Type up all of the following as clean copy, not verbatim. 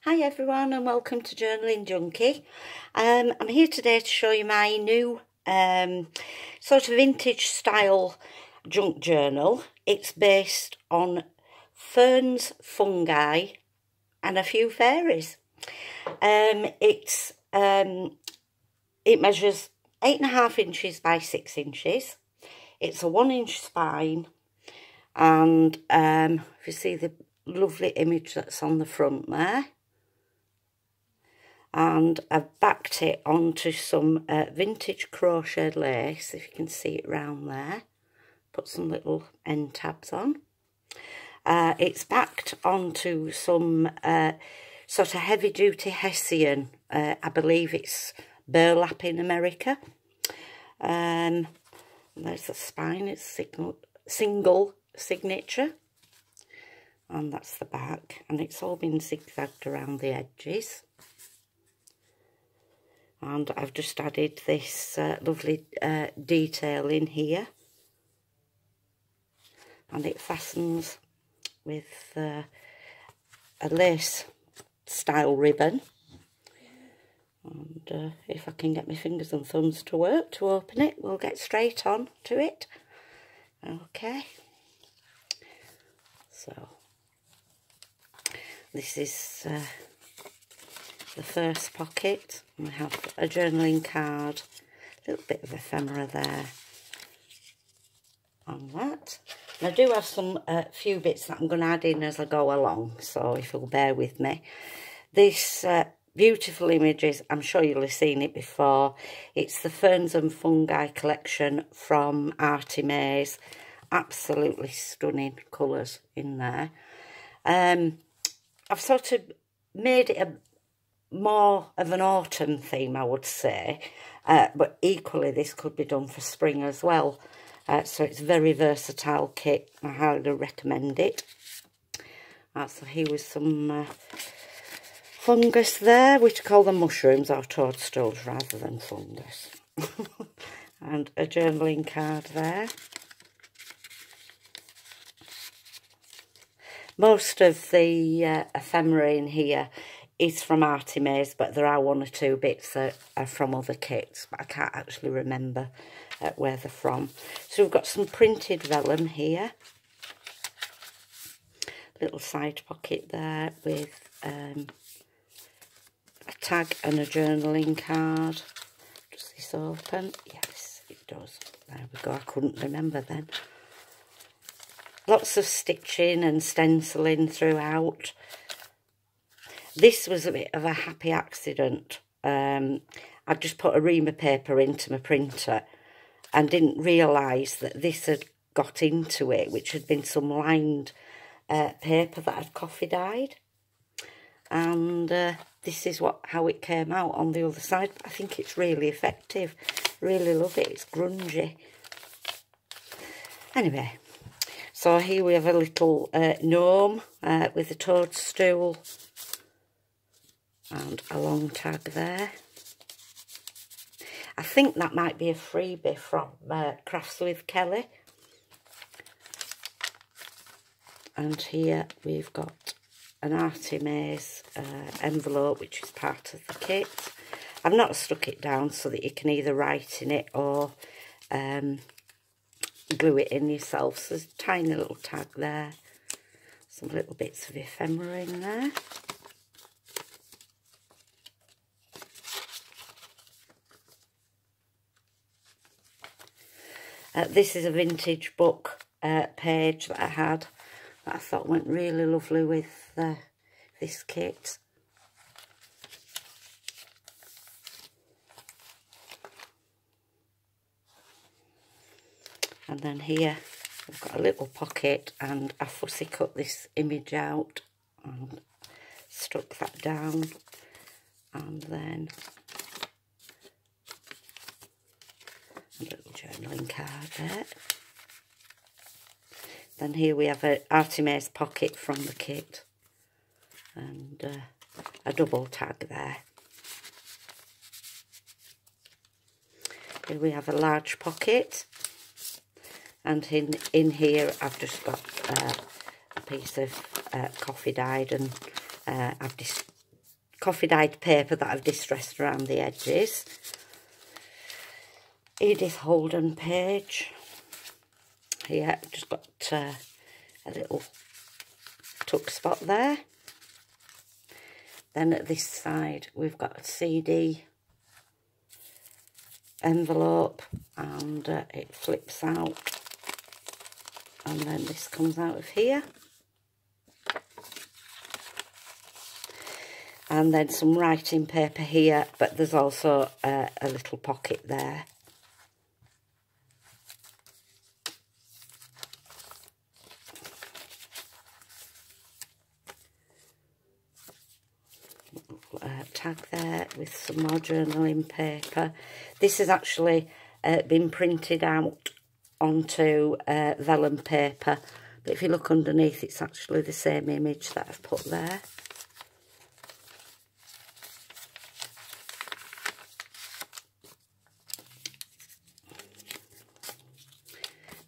Hi everyone and welcome to Journaling Junkie. I'm here today to show you my new sort of vintage style junk journal. It's based on ferns, fungi and a few fairies. It measures 8.5 inches by 6 inches. It's a 1-inch spine, and if you see the lovely image that's on the front there. And I've backed it onto some vintage crochet lace, if you can see it round there. Put some little end tabs on. It's backed onto some sort of heavy duty Hessian. I believe it's burlap in America. There's the spine, it's single signature. And that's the back, and it's all been zigzagged around the edges. And I've just added this lovely detail in here, and it fastens with a lace style ribbon. And if I can get my fingers and thumbs to work to open it, we'll get straight on to it. Okay, so this is the first pocket. We have a journaling card, a little bit of ephemera there on that. And I do have some few bits that I'm going to add in as I go along, so if you'll bear with me. This beautiful images, I'm sure you'll have seen it before. It's the Ferns and Fungi collection from Artimaze. Absolutely stunning colours in there. I've sort of made it a more of an autumn theme, I would say, but equally this could be done for spring as well. So it's a very versatile kit. I highly recommend it. So here was some fungus there. We call them mushrooms or toadstools rather than fungus. And a journaling card there. Most of the ephemera in here is from Artimaze, but there are one or two bits that are from other kits, but I can't actually remember where they're from. So we've got some printed vellum here. Little side pocket there with a tag and a journaling card. Does this open? Yes, it does. There we go, I couldn't remember then. Lots of stitching and stenciling throughout. This was a bit of a happy accident. I just put a reamer paper into my printer and didn't realise that this had got into it, which had been some lined paper that I'd coffee dyed. And this is how it came out on the other side. I think it's really effective. Really love it. It's grungy. Anyway, so here we have a little gnome with a toadstool. And a long tag there. I think that might be a freebie from Crafts with Kelly. And here we've got an Artimaze envelope, which is part of the kit. I've not stuck it down so that you can either write in it or glue it in yourself. So there's a tiny little tag there. Some little bits of ephemera in there. This is a vintage book page that I had that I thought went really lovely with this kit. And then here I've got a little pocket, and I fussy cut this image out and stuck that down, and then a little journaling card there. Then here we have an Artimaze pocket from the kit, and a double tag there. Here we have a large pocket, and in here I've just got a piece of coffee dyed, and I've coffee dyed paper that I've distressed around the edges. Edith Holden page. Here, just got a little tuck spot there. Then at this side, we've got a CD envelope, and it flips out, and then this comes out of here. And then some writing paper here, but there's also a little pocket there. Tag there with some more journaling paper. This has actually been printed out onto vellum paper, but if you look underneath, it's actually the same image that I've put there.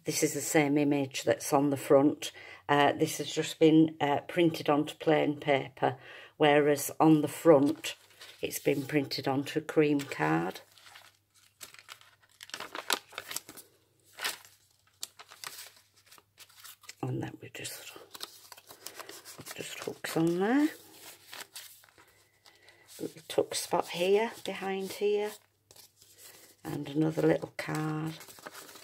This is the same image that's on the front. This has just been printed onto plain paper, whereas on the front it's been printed onto a cream card. And then we just hooks on there. Little tuck spot here, behind here, and another little card.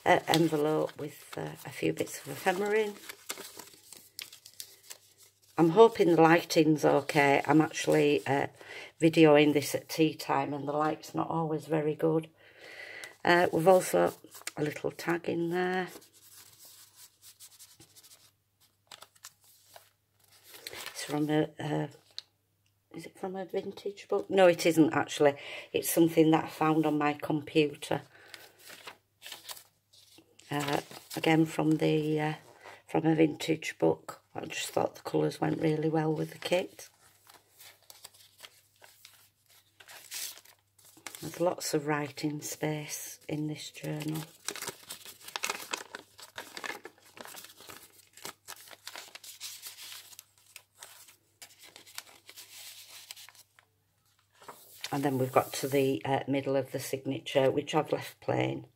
Envelope with a few bits of ephemera in. I'm hoping the lighting's okay. I'm actually videoing this at tea time and the light's not always very good. We've also a little tag in there. It's from is it from a vintage book? No, it isn't actually. It's something that I found on my computer. Again from a vintage book. I just thought the colours went really well with the kit. There's lots of writing space in this journal. And then we've got to the middle of the signature, which I've left plain.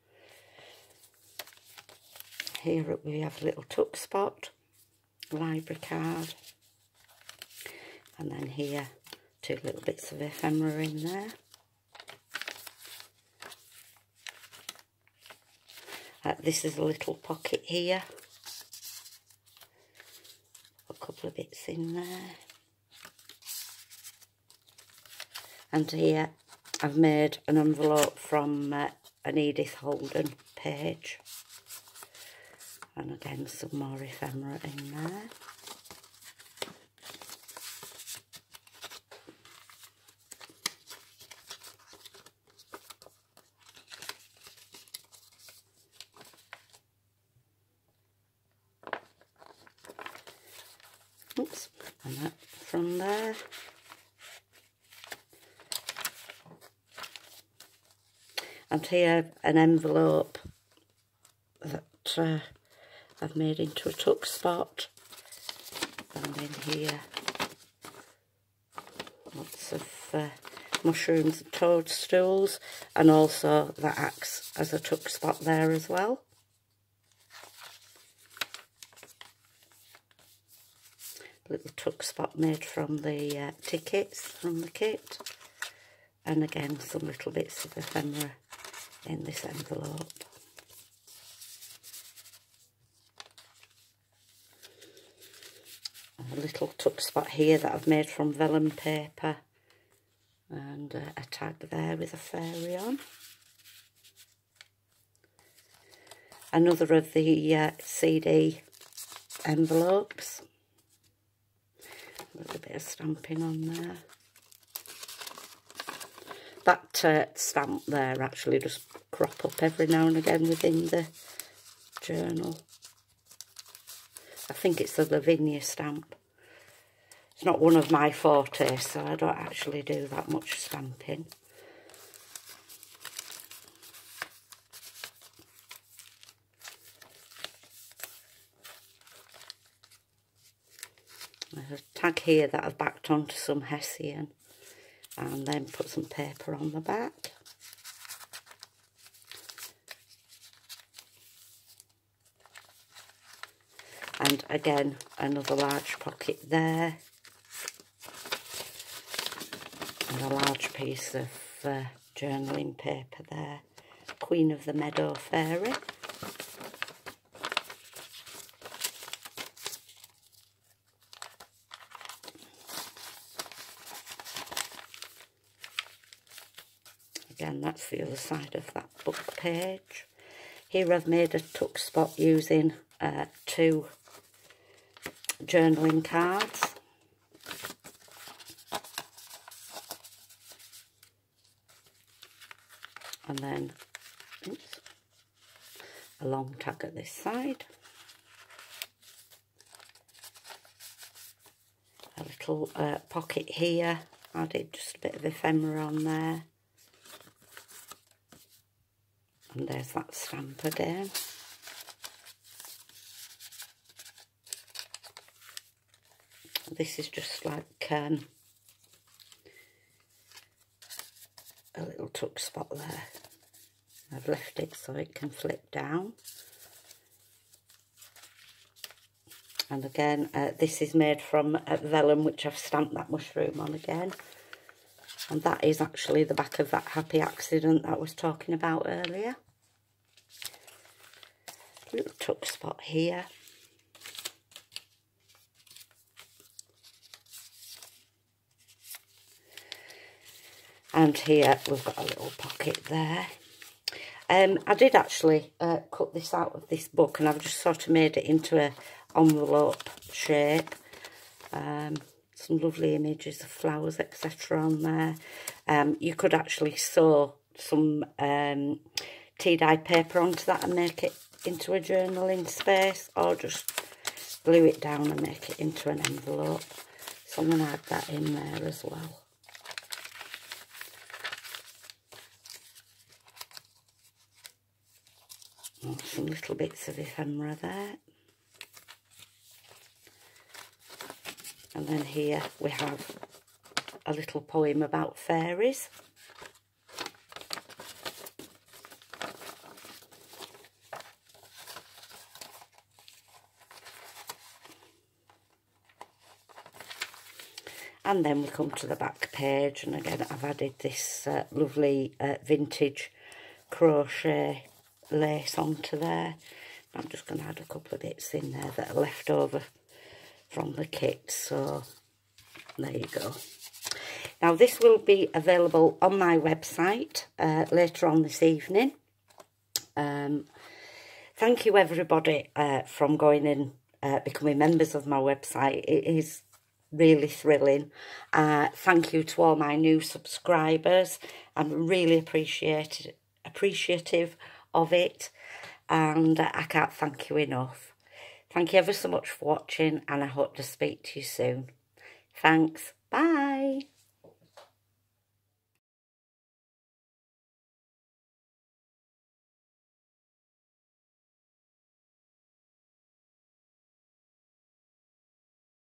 Here we have a little tuck spot, library card, and then here 2 little bits of ephemera in there. This is a little pocket here, a couple of bits in there. And here I've made an envelope from an Edith Holden page. And again, some more ephemera in there. Oops, and that from there. And here an envelope that I've made into a tuck spot, and in here lots of mushrooms and toadstools, and also that acts as a tuck spot there as well. Little tuck spot made from the tickets from the kit, and again some little bits of ephemera in this envelope. A little tuck spot here that I've made from vellum paper, and a tag there with a fairy on. Another of the CD envelopes. A little bit of stamping on there. That stamp there actually does crop up every now and again within the journal. I think it's the Lavinia stamp. It's not one of my fortes, so I don't actually do that much stamping. There's a tag here that I've backed onto some Hessian and then put some paper on the back. And again, another large pocket there. And a large piece of journaling paper there. Queen of the Meadow Fairy. Again, that's the other side of that book page. Here I've made a tuck spot using 2 journaling cards. And then a long tag at this side. A little pocket here. I did just a bit of ephemera on there. And there's that stamp again. This is just like a little tuck spot there. I've left it so it can flip down. And again, this is made from vellum, which I've stamped that mushroom on again. And that is actually the back of that happy accident that I was talking about earlier. Little tuck spot here. And here we've got a little pocket there. I did actually cut this out of this book, and I've just sort of made it into an envelope shape. Some lovely images of flowers, etc. on there. You could actually sew some tea-dye paper onto that and make it into a journaling space, or just glue it down and make it into an envelope. So I'm going to add that in there as well. Some little bits of ephemera there. And then here we have a little poem about fairies. And then we come to the back page, and again I've added this lovely vintage crochet lace onto there. I'm just going to add a couple of bits in there that are left over from the kit, so there you go. Now this will be available on my website later on this evening. Thank you everybody from going in, becoming members of my website. It is really thrilling. Thank you to all my new subscribers. I'm really appreciative of it, and I can't thank you enough. Thank you ever so much for watching, and I hope to speak to you soon. Thanks. Bye.